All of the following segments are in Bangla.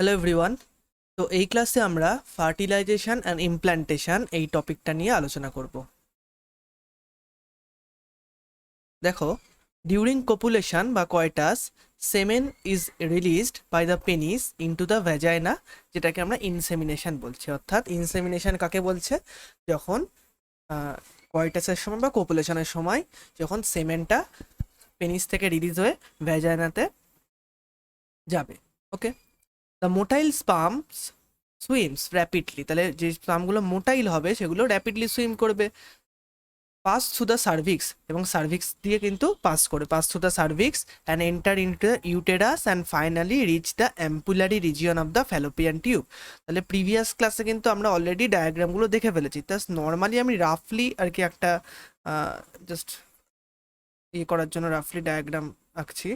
Hello everyone. তো এই ক্লাসে আমরা ফার্টিলাইজেশন অ্যান্ড ইমপ্ল্যান্টেশন এই টপিকটা নিয়ে আলোচনা করব। দেখো, ডিউরিং কপুলেশন বা coitus semen is released by the penis into the vagina, যেটাকে আমরা ইনসেমিনেশন বলছি। অর্থাৎ ইনসেমিনেশন কাকে বলছে? যখন কয়টাসের সময় বা কপুলেশনের সময় যখন সেমেনটা পেনিস থেকে রিলিজ হয়ে ভ্যাজাইনাতে যাবে। ওকে, দ্য মোটাইল স্পার্মস সুইমস র্যাপিডলি, তাহলে যে স্পার্মগুলো মোটাইল হবে সেগুলো র্যাপিডলি সুইম করবে, পাস থ্রু দ্য সার্ভিক্স, এবং সার্ভিক্স দিয়ে কিন্তু pass through the cervix and enter into the uterus and finally reach the ampullary region of the Fallopian tube. তাহলে প্রিভিয়াস ক্লাসে কিন্তু আমরা অলরেডি ডায়াগ্রামগুলো দেখে ফেলেছি। তাস নর্মালি আমি রাফলি আর কি একটা জাস্ট ইয়ে করার জন্য রাফলি ডায়াগ্রাম আঁকছি।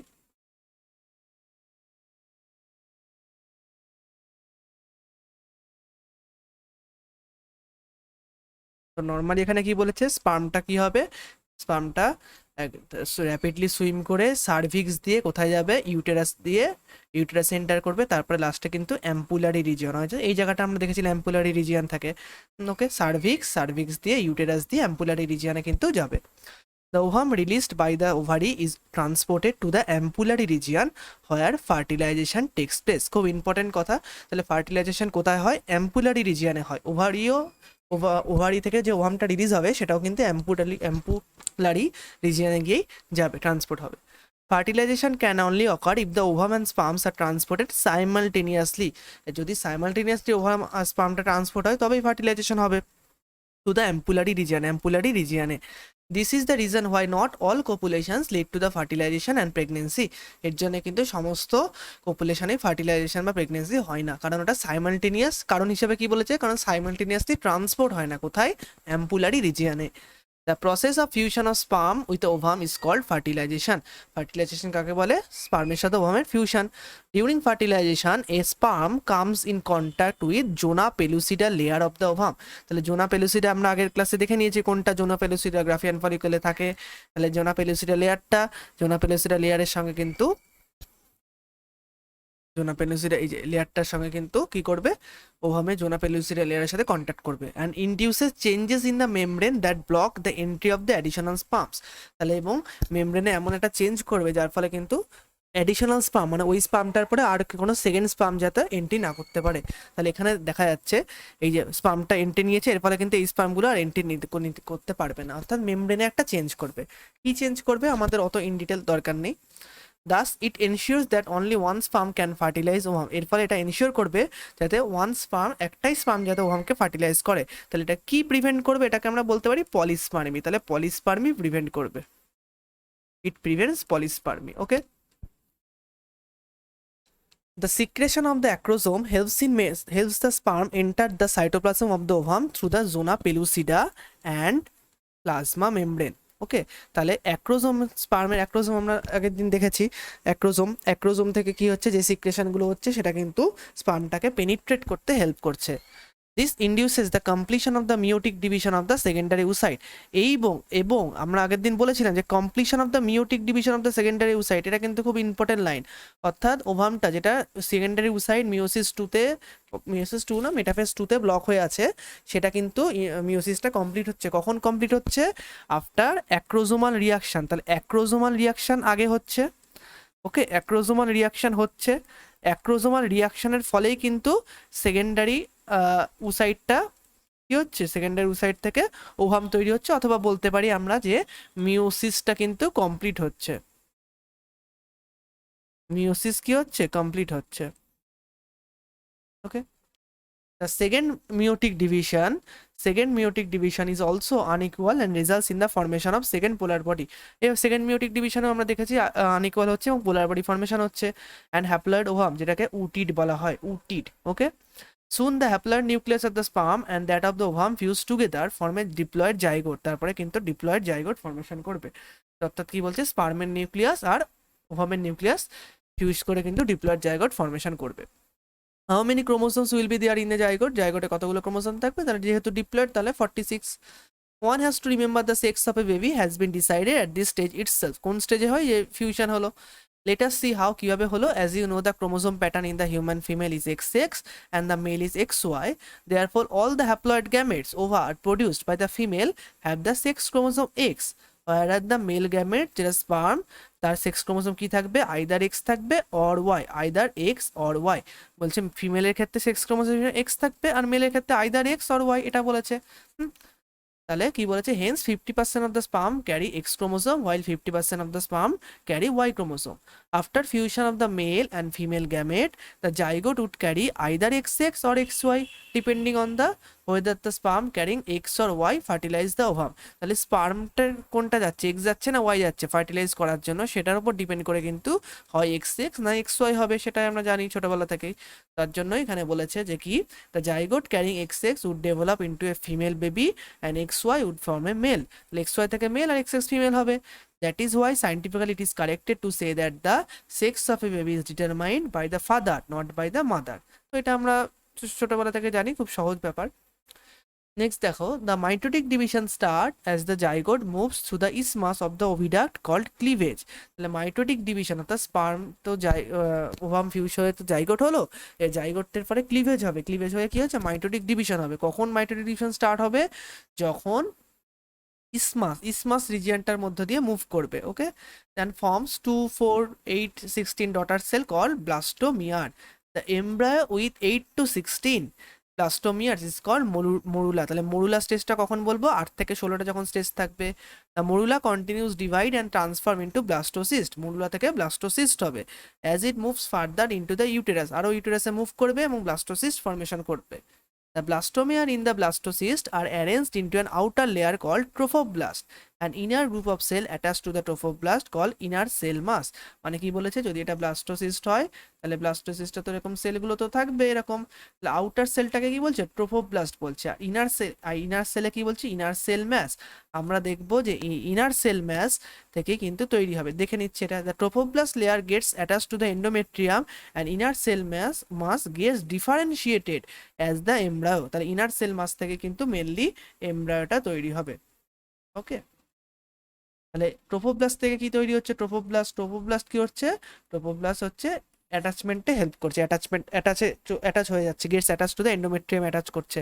তো নর্মালি এখানে কি বলেছে, স্পার্মটা কি হবে, স্পার্মটা র্যাপিডলি সুইম করে সার্ভিক্স দিয়ে কোথায় যাবে, ইউটেরাস দিয়ে ইউটেরাস এন্টার করবে, তারপরে লাস্টে কিন্তু অ্যাম্পুলারি রিজিয়ন হয়েছে। এই জায়গাটা আমরা দেখেছিলাম অ্যাম্পুলারি রিজিয়ন থাকে। ওকে, সার্ভিক্স দিয়ে ইউটেরাস দিয়ে অ্যাম্পুলারি রিজিয়নে কিন্তু যাবে। The ovum released by the ovary is transported to the ampullary region where fertilization takes place. খুব ইম্পর্টেন্ট কথা। তাহলে ফার্টিলাইজেশন কোথায় হয়? অ্যাম্পুলারি রিজিয়নে হয়। ওভারি থেকে যে ওভামটা রিলিজ হবে সেটাও কিন্তু অ্যাম্পুলারি রিজিয়নে গিয়েই যাবে, ট্রান্সপোর্ট হবে। Fertilization can only occur if the ovum and sperms are transported simultaneously. যদি সাইমালটেনিয়াসলি ওভাম আর স্পার্মটা ট্রান্সপোর্ট হয় তবেই ফার্টিলাইজেশন হবে to the ampullary region. This is the reason why not all copulations lead to the fertilization and pregnancy. এর জন্য কিন্তু সমস্ত কপুলেশনে ফার্টিলাইজেশন বা প্রেগনেন্সি হয় না, কারণ ওটা সাইমালটেনিয়াস। কারণ হিসেবে কি বলেছে? কারণ সাইমালটেনিয়াসলি ট্রান্সপোর্ট হয় না কোথায়? Ampullary রিজিয়নে। The process of fusion of sperm with the ovum is called fertilization. Fertilization কাকে বলে? স্পার্মের সাথে ওভামের fusion. During fertilization, a sperm comes in contact with zona pellucida layer of the ovum. তাহলে জোনা পেলুসিডা আমরা আগের ক্লাসে দেখে নিয়েছি কোনটা জোনা পেলুসিডা গ্রাফিয়ান ফলিকলে থাকে। তাহলে জোনা পেলুসিডা লেয়ারের সঙ্গে কিন্তু জোনা পেলুসিডা এই যে লেয়ারটার সঙ্গে কিন্তু কি করবে? ওভামে জোনা পেলুসিডা লেয়ারের সাথে কন্ট্যাক্ট করবে and induces changes in the membrane that block the entry of the additional sperms. তাহলে এবং মেমব্রেনে এমন একটা চেঞ্জ করবে যার ফলে কিন্তু অ্যাডিশনাল স্পার্ম মানে ওই স্পার্মটার পরে আর কোনো সেকেন্ড স্পার্ম যাতে এন্ট্রি না করতে পারে। তাহলে এখানে দেখা যাচ্ছে এই যে স্পার্মটা এন্ট্রি নিয়েছে, এর ফলে কিন্তু এই স্পার্মগুলো আর এন্ট্রি করতে পারবে না, অর্থাৎ মেমব্রেনে একটা চেঞ্জ করবে। কি চেঞ্জ করবে আমাদের অত ইন ডিটেল দরকার নেই। Thus it ensures that only one sperm can fertilize ovum. এর ফলে এটা এনশিওর করবে যাতে একটাই স্পার্ম যাতে ওভামকে ফার্টিলাইজ করে। তাহলে এটা কি প্রিভেন্ট করবে? এটাকে আমরা বলতে পারি পলিস্পার্মি। তাহলে পলিস্পার্মি প্রিভেন্ট করবে, it prevents polyspermy. Okay, the secretion of the acrosome helps the sperm enter the cytoplasm of the ovum through the zona pellucida and plasma membrane. Okay, তাহলে স্পার্মের অ্যাক্রোজোম আমরা আগের দিন দেখেছি। অ্যাক্রোজোম থেকে কি হচ্ছে, যে সিক্রেশনগুলো হচ্ছে সেটা কিন্তু স্পার্মটাকে পেনিট্রেট করতে হেল্প করছে। This induces the completion of the meiotic division of the secondary oocyte. এবং আমরা আগের দিন বলেছিলাম যে completion of the meiotic division of the secondary oocyte, এটা কিন্তু খুব ইম্পর্টেন্ট লাইন। অর্থাৎ ওভামটা যেটা সেকেন্ডারি উসাইট মিওসিস টু না মেটাফেজ টুতে ব্লক হয়ে আছে, সেটা কিন্তু মিওসিসটা কমপ্লিট হচ্ছে। কখন কমপ্লিট হচ্ছে? After acrosomal reaction. তাহলে অ্যাক্রোজোমাল রিয়াকশন আগে হচ্ছে। ওকে, অ্যাক্রোজোমাল রিয়াকশনের ফলেই কিন্তু সেকেন্ডারি উসাইটটা কি হচ্ছে, সেকেন্ডারি উসাইট থেকে ওভাম তৈরি হচ্ছে, অথবা বলতে পারি আমরা যে মিওসিসটা কিন্তু কমপ্লিট হচ্ছে। মিওসিস কি হচ্ছে? কমপ্লিট হচ্ছে। ওকে, the second meiotic division is also unequal and results in the formation of second polar body. এই সেকেন্ড মিওটিক ডিভিশনও আমরা দেখেছি আনইকুয়াল হচ্ছে এবং পোলার বডি ফর্মেশন হচ্ছে। অ্যান্ড হ্যাপ্লয়েড ওভাম, যেটাকে উটিড বলা হয়, উটিড। ওকে, soon the haploid nucleus of the sperm and that of the ovum fuse together form a diploid zygote. তারপরে কিন্তু ডিপ্লয়েড জাইগোট ফর্মেশন করবে। অর্থাৎ কি বলছে, স্পার্মের নিউক্লিয়াস আর ওভামের নিউক্লিয়াস ফিউজ করে কিন্তু ডিপ্লয়েড জাইগোট ফর্মেশন করবে। How many chromosomes will be there in a জাইগোটে কতগুলো ক্রোমোসোম থাকবে? তাহলে যেহেতু ডিপ্লয়েড তাহলে 46। One has to remember the sex of a baby has been decided at this stage itself. কোন স্টেজে হয়? যে ফিউশন হলো। Let us see how কিভাবে হলো. As you know, the chromosome pattern in the human female is XX and the male is XY. Therefore, all the haploid gametes over produced by the female have the sex chromosome X, whereas the male gamete যেটা sperm তার সেক্স ক্রোমোসোম কি থাকবে, আইদার এক্স থাকবে or Y, either X or Y বলছে। ফিমেলের ক্ষেত্রে সেক্স ক্রোমোসোম এক্স থাকবে আর মেলের ক্ষেত্রে আইদার এক্স অর ওয়াই, এটা বলেছে। তাহলে কি বলেছে, hence 50% of the sperm carry X chromosome while 50% of the sperm carry Y chromosome. After fusion of the male and female gamete, the zygote would carry either XX or XY depending on the whether the sperm carrying X or Y fertilize the ovum. তাহলে স্পার্মটার কোনটা যাচ্ছে, এক্স যাচ্ছে না ওয়াই যাচ্ছে ফার্টিলাইজ করার জন্য, সেটার উপর ডিপেন্ড করে কিন্তু হয় XX না XY হবে, সেটাই আমরা জানি ছোটবেলা থেকেই। তার জন্য এখানে বলেছে যে কি, the zygote carrying XX would develop into a female baby and XY would form a male. XY থেকে মেল আর XX ফিমেল হবে। That is why scientifically it is corrected to say that the sex of a baby is determined by the father, not by the mother. তো এটা আমরা ছোটবেলা থেকে জানি, খুব সহজ ব্যাপার। নেক্সট দেখো, the mitotic division start as the zygote moves through the isthmus of the oviduct called cleavage. তাহলে মাইটোটিক ডিভিশন অর্থাৎ স্পার্ম তো ওভাম ফিউজ হয়ে তো জাইগোট হলো, এই জাইগোটের পরে ক্লিভেজ হবে, ক্লিভেজ হয়ে কি হচ্ছে, মাইটোটিক ডিভিশন হবে। কখন মাইটোটিক ডিভিশন স্টার্ট হবে, যখন ইসমাস রিজিয়নটার মধ্য দিয়ে মুভ করবে। Okay, then forms 2, 4, 8, 16 daughter cell call blastomere. The embryo with 8 to 16 blastomere is call morula. তাহলে মরুলা স্টেজটা কখন বলবো, 8 থেকে 16টা যখন স্টেজ থাকবে। The morula continues divide and transform into blastocyst, morula থেকে ব্লাস্টোসিস্ট হবে। As it moves further into the uterus, আরও ইউটেরাসে মুভ করবে এবং ব্লাস্টোসিস্ট ফর্মেশন করবে। The blastomere in the blastocyst are arranged into an outer layer called trophoblast, an inner group of cell attached to the trophoblast called inner cell mass. মানে কি বলেছে, যদি এটা ব্লাস্টোসিস্ট হয় তাহলে ব্লাস্টোসিস্টে তো এরকম সেলগুলো তো থাকবে এরকম, আউটার সেলটাকে কি বলছে, ট্রোফোব্লাস্ট বলছে। আর ইনার সেলে কি বলছে, ইনার সেল ম্যাস। আমরা দেখবো যে ইনার সেল ম্যাস থেকে কিন্তু তৈরি হবে, দেখে নিচ্ছে এটা। The trophoblast layer gets attach to the endometrium and inner cell mass gets differentiated as the embryo. তাহলে ইনার সেল মাস থেকে কিন্তু মেনলি এমব্রায়োটা তৈরি হবে। ওকে, তাহলে ট্রোফোব্লাস্ট থেকে কি তৈরি হচ্ছে, ট্রোফোব্লাস্ট কি হচ্ছে, ট্রোফোব্লাস্ট হচ্ছে অ্যাটাচমেন্টে হেল্প করছে, অ্যাটাচ হয়ে যাচ্ছে, gets attach to the endometrium attach করছে।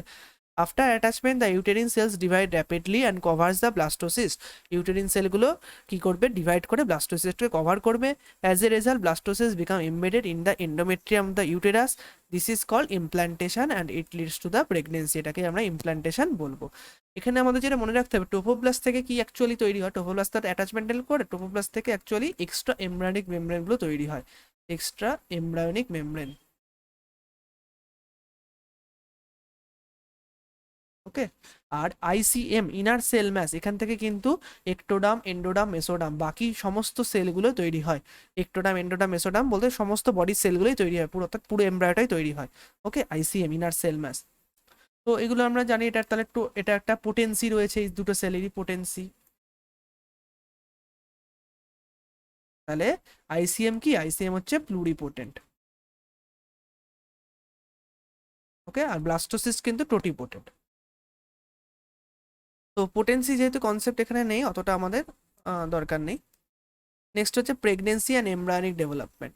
After attachment the uterine cells divide rapidly and covers the blastocyst. Uterine সেলগুলো কি করবে, ডিভাইড করে ব্লাস্টোসিস্টকে কভার করবে। As a result blastocyst become embedded in the endometrium the uterus. This is called implantation and it leads to the pregnancy, এটাকে আমরা ইমপ্লান্টেশন বলবো। এখানে আমাদের যেটা মনে রাখতে হবে, ট্রোফোব্লাস্ট থেকে কি অ্যাকচুয়ালি তৈরি হয়, ট্রোফোব্লাস্ট তার অ্যাটাচমেন্ট করে, ট্রোফোব্লাস্ট থেকে অ্যাকচুয়ালি এক্সট্রা এমব্রায়োনিক মেমব্রেনগুলো তৈরি হয়, এক্সট্রা এমব্রায়োনিক মেমব্রেন। ওকে, আর আইসিএম ইনার সেল ম্যাস, এখান থেকে কিন্তু একটোডাম, এন্ডোডাম, মেসোডাম বাকি সমস্ত সেলগুলো তৈরি হয়। একটোডাম, এন্ডোডাম, মেসোডাম বলতে সমস্ত বডির সেলগুলোই তৈরি হয়, পুরো অর্থাৎ পুরো এমব্রায়োটাই তৈরি হয়। ওকে, আইসিএম ইনার সেল ম্যাস। তো এগুলো আমরা জানি, এটা তাহলে এটা একটা পোটেন্সি রয়েছে, এই দুটো সেলেরই পোটেন্সি। তাহলে আইসিএম কি, আইসিএম হচ্ছে প্লুরিপোটেন্ট। ওকে, আর ব্লাস্টোসিস্ট কিন্তু টোটিপোটেন্ট। তো পোটেন্সি যেহেতু কনসেপ্ট এখানে নেই, অতটা আমাদের দরকার নেই। নেক্সট হচ্ছে pregnancy and embryonic development.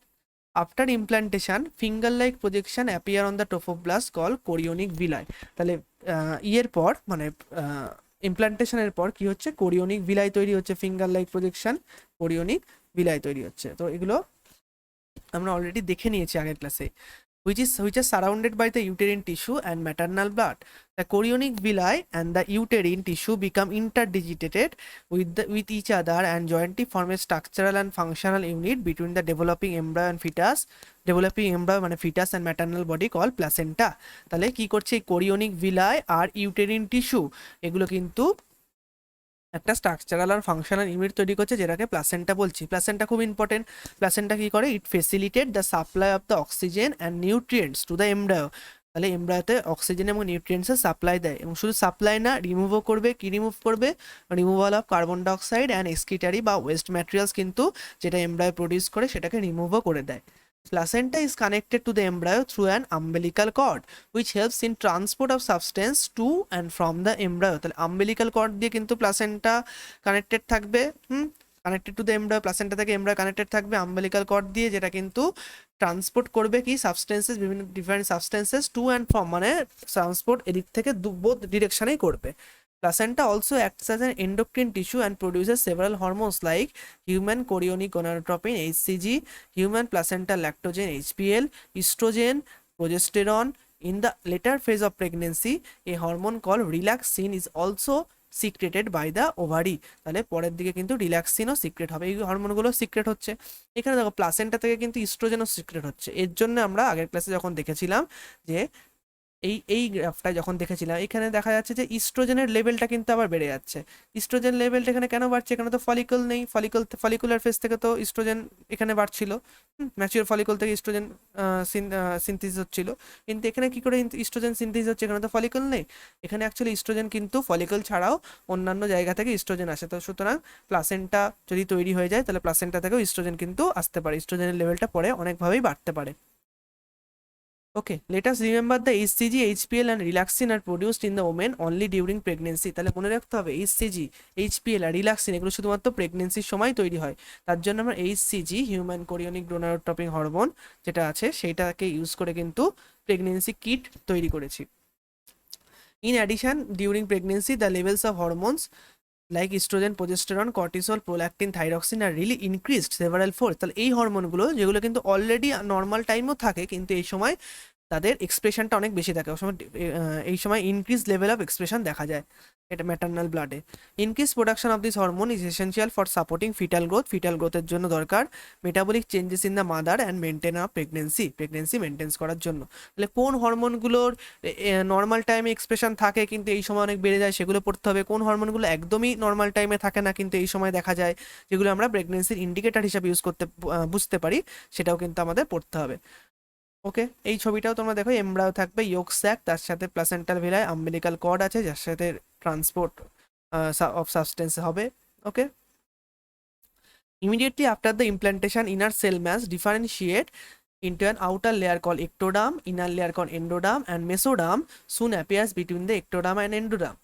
After implantation finger like projection appear on the trophoblast call chorionic villi. তাহলে ইয়ের পর মানে ইমপ্লান্টেশনের পর কি হচ্ছে, কোরিওনিক ভিলাই তৈরি হচ্ছে, finger like projection, chorionic villi তৈরি হচ্ছে। তো এগুলো আমরা অলরেডি দেখে নিয়েছি আগের ক্লাসে। which is surrounded by the uterine tissue and maternal blood. The chorionic villi and the uterine tissue become interdigitated with each other and jointly form a structural and functional unit between the developing embryo and fetus. Developing embryo মানে fetus and maternal body called placenta. তাহলে কি করছে, এই chorionic villi আর uterine tissue এগুলো কিন্তু একটা স্ট্রাকচারাল আর ফাংশনাল ইউনিট তৈরি করছে, যেটাকে প্লাসেন্টা বলছি। প্লাসেন্টা খুব ইম্পর্টেন্ট। প্লাসেন্টা কি করে, it facilitate the supply of the oxygen and nutrients to the embryo. তাহলে এমব্রায়োতে অক্সিজেন এবং নিউট্রিয়েন্টসের সাপ্লাই দেয়, এবং শুধু সাপ্লাই না, রিমুভও করবে। কি রিমুভ করবে, removal of carbon dioxide and excretory বা ওয়েস্ট ম্যাটেরিয়ালস কিন্তু যেটা এমব্রায়ো প্রডিউস করে সেটাকে রিমুভও করে দেয়। Placenta is connected to the embryo through an umbilical cord, which helps in transport of substance to and from the embryo. তাহলে umbilical cord দিয়ে কিন্তু প্লাসেন্টা কানেক্টেড থাকবে। Connected to the embryo, placenta থেকে এমব্রায়ো কানেক্টেড থাকবে আম্বিলিকাল কর্ড দিয়ে, যেটা কিন্তু ট্রান্সপোর্ট করবে কি সাবস্টেন্সেস, বিভিন্ন different substances to and from, মানে ট্রান্সপোর্ট এদিক থেকে বোথ ডিরেকশনেই করবে। Placenta also acts as an endocrine tissue and produces several hormones like human chorionic gonadotropin HCG, human placental lactogen HPL, estrogen, progesterone. In the later phase of pregnancy, a hormone called relaxin is also secreted by the ovary. তাহলে পরের দিকে কিন্তু রিল্যাক্সিনও সিক্রেট হবে, এই হরমোনগুলো সিক্রেট হচ্ছে। এখানে দেখো প্লাসেন্টা থেকে কিন্তু ইস্ট্রোজেনও সিক্রেট হচ্ছে। এর জন্য আমরা আগের ক্লাসে যখন দেখেছিলাম যে এই গ্রাফটা যখন দেখেছিলাম, এখানে দেখা যাচ্ছে যে ইস্ট্রোজেনের লেভেলটা কিন্তু আবার বেড়ে যাচ্ছে। ইস্ট্রোজেন লেভেলটা এখানে কেন বাড়ছে? এখানে তো ফলিকল নেই, ফলিকুলার ফেজ থেকে তো ইস্ট্রোজেন এখানে বাড়ছিল, ম্যাচিওর ফলিকল থেকে ইস্ট্রোজেন সিনথেসিস হচ্ছিল। কিন্তু এখানে কি করে ইস্ট্রোজেন সিনথেসিস হচ্ছে? এখানে তো ফলিকল নেই। এখানে অ্যাকচুয়ালি ইস্ট্রোজেন কিন্তু ফলিকল ছাড়াও অন্যান্য জায়গা থেকে ইস্ট্রোজেন আসে। তো সুতরাং প্লাসেন্টা যদি তৈরি হয়ে যায়, তাহলে প্লাসেন্টা থেকেও ইস্ট্রোজেন কিন্তু আসতে পারে, ইস্ট্রোজেনের লেভেলটা পরে অনেকভাবেই বাড়তে পারে। Okay, let us remember the HCG, HPL and relaxin are produced in the women only during pregnancy. তাহলে মনে রাখতে হবে HCG, HPL আর রিল্যাক্সিন এগুলো শুধুমাত্র প্রেগনেন্সির সময় তৈরি হয়। তার জন্য আমরা HCG human chorionic gonadotropin hormone যেটা আছে সেইটাকে ইউজ করে কিন্তু প্রেগনেন্সি কিট তৈরি করেছি। In addition, during pregnancy the levels of hormones like estrogen, progesterone, cortisol, prolactin, thyroxine are really increased several fold। তাহলে এই হরমোনগুলো যেগুলো কিন্তু অলরেডি নর্মাল টাইমও থাকে, কিন্তু এই সময় তাদের এক্সপ্রেশনটা অনেক বেশি থাকে, এই সময় ইনক্রিজ লেভেল অফ এক্সপ্রেশন দেখা যায় এটা ম্যাটারনাল ব্লাডে। Increase production of this hormone is essential for supporting foetal গ্রোথের জন্য দরকার, metabolic changes in the mother and maintain up pregnancy maintains করার জন্য। তাহলে কোন হরমোনগুলোর নর্মাল টাইমে এক্সপ্রেশন থাকে কিন্তু এই সময় অনেক বেড়ে যায় সেগুলো পড়তে হবে, কোন হরমোনগুলো একদমই নর্মাল টাইমে থাকে না কিন্তু এই সময় দেখা যায়, যেগুলো আমরা প্রেগনেন্সির ইন্ডিকেটর হিসাবে ইউজ করতে বুঝতে পারি, সেটাও কিন্তু আমাদের পড়তে হবে। ওকে, এই ছবিটাও তোমরা দেখো, এমব্রায়ো থাকবে, ইয়োক স্যাক, তার সাথে প্লাসেন্টাল ভিলাই আম্বিলিকাল কর্ড আছে যার সাথে ট্রান্সপোর্ট অফ সাবস্টেন্স হবে। ওকে, immediately after the implantation, inner cell mass differentiate into an outer layer called ectoderm, inner layer called endoderm, and mesoderm soon appears between the ectoderm and endoderm.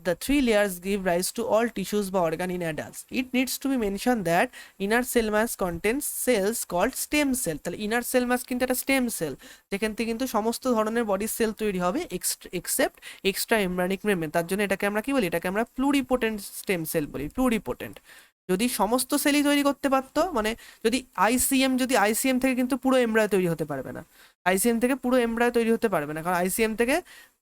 The three layers give rise to all tissues বা organ in adults. It needs to be mentioned that inner cell mass contains cells called stem cell. তাহলে inner cell mass কিন্তু একটা stem cell, যেখান থেকে কিন্তু সমস্ত ধরনের বডি সেল তৈরি হবে এক্সেপ্ট এক্সট্রা এমব্রায়োনিক মেমব্রেন। তার জন্য এটাকে আমরা কি বলি? এটাকে আমরা প্লুরিপোটেন্ট স্টেম সেল বলি, প্লুরিপোটেন্ট। যদি সমস্ত সেলই তৈরি করতে পারতো, মানে যদি আইসিএম থেকে কিন্তু পুরো এমব্রায়ো তৈরি হতে পারবে না, আইসিএম থেকে পুরো এমব্রায়ো তৈরি হতে পারবে না, কারণ আইসিএম থেকে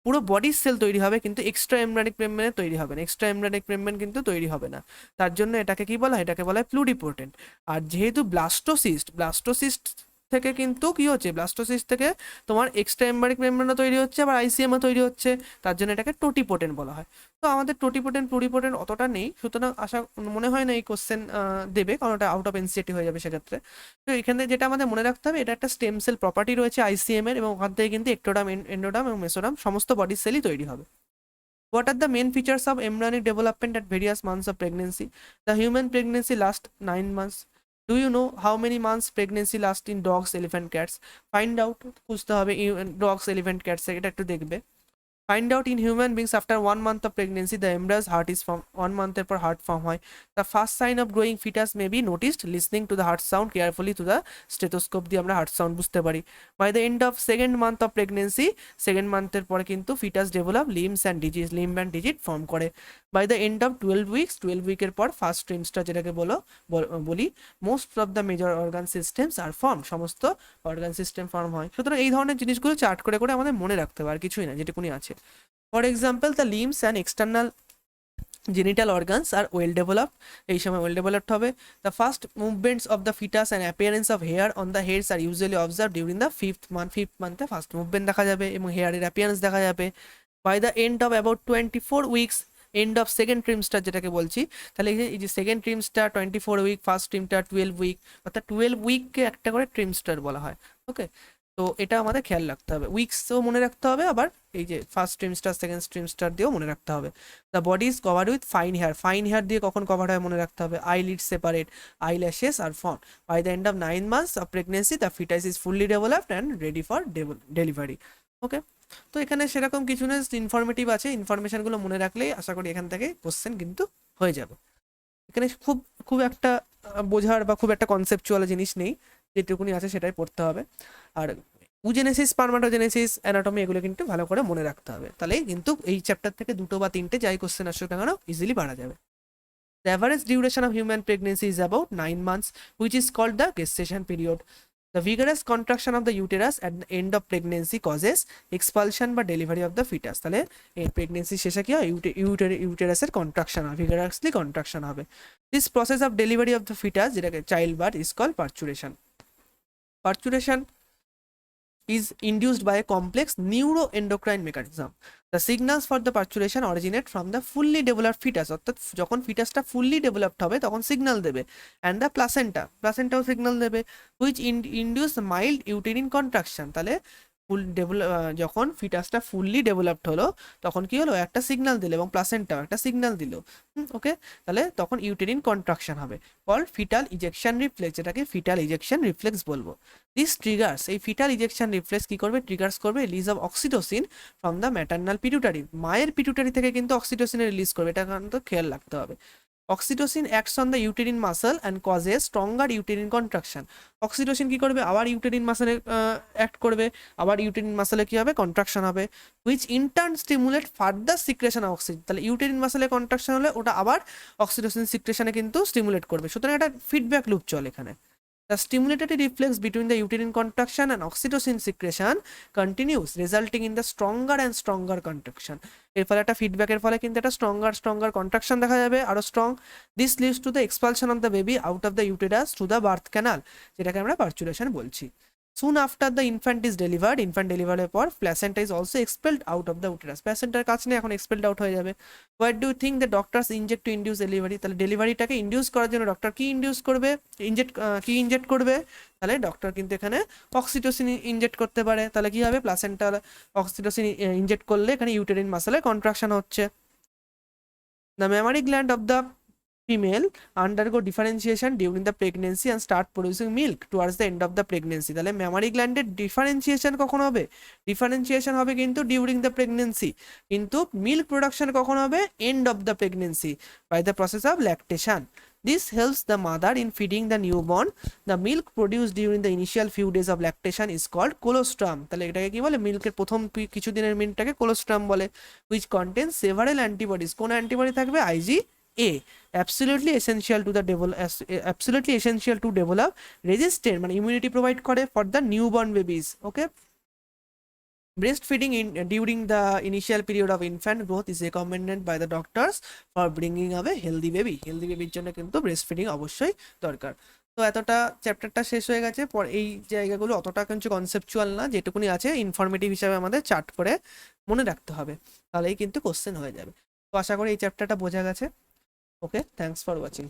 পুরো বডির সেল তৈরি হবে কিন্তু এক্সট্রা এমব্রায়োনিক মেমব্রেন তৈরি হবে না, এক্সট্রা এমব্রায়োনিক মেমব্রেন কিন্তু তৈরি হবে না। তার জন্য এটাকে কি বলা হয়? এটাকে বলা হয় প্লুরিপোটেন্ট। আর যেহেতু ব্লাস্টোসিস্ট থেকে কিন্তু কি হচ্ছে, ব্লাস্টোসিস্ট থেকে তোমার এক্সট্রা এমব্রায়োনিক মেমব্রেনও তৈরি হচ্ছে, আবার আইসিএমও তৈরি হচ্ছে, তার জন্য এটাকে টোটিপোটেন্ট বলা হয়। তো আমাদের টোটিপোটেন্ট প্লুরিপোটেন্ট অতটা নেই, সুতরাং মনে হয় না এই কোশ্চেন দেবে, কারণ ওটা আউট অফ এনসিটি হয়ে যাবে সেক্ষেত্রে। তো এখানে যেটা আমাদের মনে রাখতে হবে, এটা একটা স্টেম সেল প্রপার্টি রয়েছে আইসিএম এর, এবং ওখান থেকে কিন্তু এক্টোডাম, এন্ডোডাম এবং মেসোডাম সমস্ত বডি সেলই তৈরি হবে। What are the main features of embryonic development at various months of pregnancy? The human pregnancy lasts 9 months. Do you know how many months pregnancy lasts in dogs, elephant, cats? Find out, খুঁজতে হবে dogs, elephant, cats এটা একটু দেখবে। Find out in human beings after 1 month of pregnancy the embryo's heart is formed, 1 month এর পর heart form হয়। The first sign of growing fetus may be noticed listening to the heart sound carefully to the stethoscope দিয়ে আমরা heart sound বুঝতে পারি। By the end of second month of pregnancy, second month এর পরে কিন্তু fetus develop limb and digit form করে। By the end of 12 weeks, 12 উইকের পর ফার্স্ট ট্রিমস্টার যেটাকে বলি, most of the major organ systems are formed, সমস্ত অর্গান সিস্টেম ফর্ম হয়। সুতরাং এই ধরনের জিনিসগুলো চার্ট করে করে আমাদের মনে রাখতে হবে, আর কিছুই না, যেটুকুনি আছে। For example, the limbs and external genital organs are well developed, এই সময় well developed হবে। The first movements of the fetus and appearance of hair on the heads are usually observed during the fifth month first movement দেখা যাবে এবং হেয়ারের অ্যাপিয়ারেন্স দেখা যাবে। By the end of about 24 weeks, end of second trimester যেটাকে বলছি, তাহলে এই যে second trimester 24 week, first trimester 12 week, অর্থাৎ 12 উইককে একটা করে ট্রিমস্টার বলা হয়। ওকে, তো এটা আমাদের খেয়াল রাখতে হবে, উইকসও মনে রাখতে হবে, আবার এই যে ফার্স্ট ট্রিমস্টার সেকেন্ড ট্রিমস্টার দিয়েও মনে রাখতে হবে। The body is covered with fine hair দিয়ে কখন কভার হয় মনে রাখতে হবে। আইলিড সেপারেট, আইল্যাশেস আর form. By the end of 9 months of pregnancy the foetus is fully developed and ready for delivery. Okay, তো এখানে সেরকম কিছু না, ইনফরমেটিভ আছে, ইনফরমেশনগুলো মনে রাখলেই আশা করি এখান থেকে কোশ্চেন কিন্তু হয়ে যাবে। এখানে খুব খুব একটা বোঝার বা খুব একটা কনসেপচুয়াল জিনিস নেই, যেটুকুনি আছে সেটাই পড়তে হবে। আর উজেনেসিস, স্পারমাটোজেনেসিস, অ্যানাটমি এগুলো কিন্তু ভালো করে মনে রাখতে হবে, তাহলেই কিন্তু এই চ্যাপ্টার থেকে 2 বা 3টে যাই কোশ্চেন আসুক না কেন ইজিলি পারা যাবে। The average duration of human pregnancy is about 9 months, which is called the gestation period. The vigorous contraction of the uterus at the end of pregnancy causes expulsion বা delivery of the fetus. তাহলে এই প্রেগনেন্সি শেষে কি হয়, ইউটেরাসের কন্ট্রাকশন হবে, ভিগারাসলি কন্ট্রাকশন হবে। This process of delivery of the foetus, যেটাকে child birth, is call parturition. Parturition is induced by a complex neuroendocrine mechanism. The signals for the parturition originate from the fully developed fetus, অর্থাৎ যখন ফিটাসটা ফুললি ডেভেলপড হবে তখন সিগন্যাল দেবে, অ্যান্ড দ্য প্লাসেন্টাও সিগন্যাল দেবে, which induce mild uterine contraction. তাহলে যখন ফিটাসটা ফুললি ডেভেলপড হলো তখন কি হলো, একটা সিগন্যাল দিল এবং প্লাসেন্টাও একটা সিগন্যাল দিল, ওকে, তাহলে তখন ইউটেরিন কন্ট্রাকশন হবে, কল ফিটাল ইজেকশন রিফ্লেক্স, যেটাকে ফিটাল ইজেকশন রিফ্লেক্স বলবো। দিস ট্রিগার্স, এই ফিটাল ইজেকশন রিফ্লেক্স কি করবে, ট্রিগার্স করবে release of oxytocin from the maternal pituitary, মায়ের পিটুটারি থেকে কিন্তু অক্সিটোসিনের রিলিজ করবে, এটা কিন্তু খেয়াল রাখতে হবে। Oxytocin acts on the uterine muscle and causes stronger uterine contraction. Oxytocin কি করবে, আবার ইউটেরিন মাসলে অ্যাক্ট করবে, আবার ইউটেরিন মাসলে কি হবে, কন্ট্রাকশন হবে, which in turn stimulate further secretion of oxygen. তাহলে ইউটেরিন মাসলে কন্ট্রাকশন হলে ওটা আবার অক্সিটোসিন সিক্রেশনে কিন্তু স্টিমুলেট করবে, সুতরাং একটা ফিডব্যাক লুপ চলে এখানে। The stimulatory reflex between the uterine contraction and oxytocin secretion continues, resulting in the stronger and stronger contraction. এর ফলে একটা ফিডব্যাকের ফলে কিন্তু একটা স্ট্রঙ্গার কন্ট্রাকশন দেখা যাবে, আরো strong. This Leeds to the expulsion of the baby out of the uterus through the birth canal, যেটাকে আমরা পার্চুরেশন বলছি। Soon after the infant is delivered, infant ডেলিভারের পর placenta is also expelled out of the uterus. প্ল্যাসেন্টার কাছে নেই, এখন এক্সপেলড আউট হয়ে যাবে। What do you think the doctors inject to induce delivery? তাহলে ডেলিভারিটাকে ইন্ডিউস করার জন্য ডক্টর কি ইন্ডিউস করবে, ইনজেক্ট করবে, তাহলে ডক্টর কিন্তু এখানে অক্সিটোসিন ইনজেক্ট করতে পারে, তাহলে কি হবে, প্ল্যাসেন্টার অক্সিটোসিন ইনজেক্ট করলে এখানে ইউটেরিন মাসলে কন্ট্রাকশন হচ্ছে। The mammary gland of the female undergo differentiation during the pregnancy and start producing milk towards the end of the pregnancy. তাহলে mammary gland এর differentiation কখন হবে, differentiation হবে কিন্তু during the pregnancy, কিন্তু milk production কখন হবে, end of the pregnancy by the process of lactation. This helps the mother in feeding the newborn. The milk produced during the initial few days of lactation is called colostrum. তাহলে এটাকে কি বলে, মিল্কের প্রথম কিছু দিনের মিল্কটাকে কোলোস্ট্রাম বলে, which contains several antibodies. কোন অ্যান্টিবডি থাকবে, IgA, absolutely essential to develop resistant মানে ইমিউনিটি প্রোভাইড করে for the newborn babies. Okay, breastfeeding during the initial period of infant growth is recommended by the doctors for bringing up a healthy baby. Healthy বেবির জন্য কিন্তু ব্রেস্টফিডিং অবশ্যই দরকার। তো এতটা চ্যাপ্টারটা শেষ হয়ে গেছে, পর এই জায়গাগুলো অতটা কিছু কনসেপচুয়াল না, যেটুকুনি আছে ইনফরমেটিভ হিসাবে আমাদের চার্ট করে মনে রাখতে হবে, তাহলেই কিন্তু কোশ্চেন হয়ে যাবে। তো আশা করি এই চ্যাপ্টারটা বোঝা গেছে। ওকে, থ্যাঙ্কস ফর ওয়াচিং।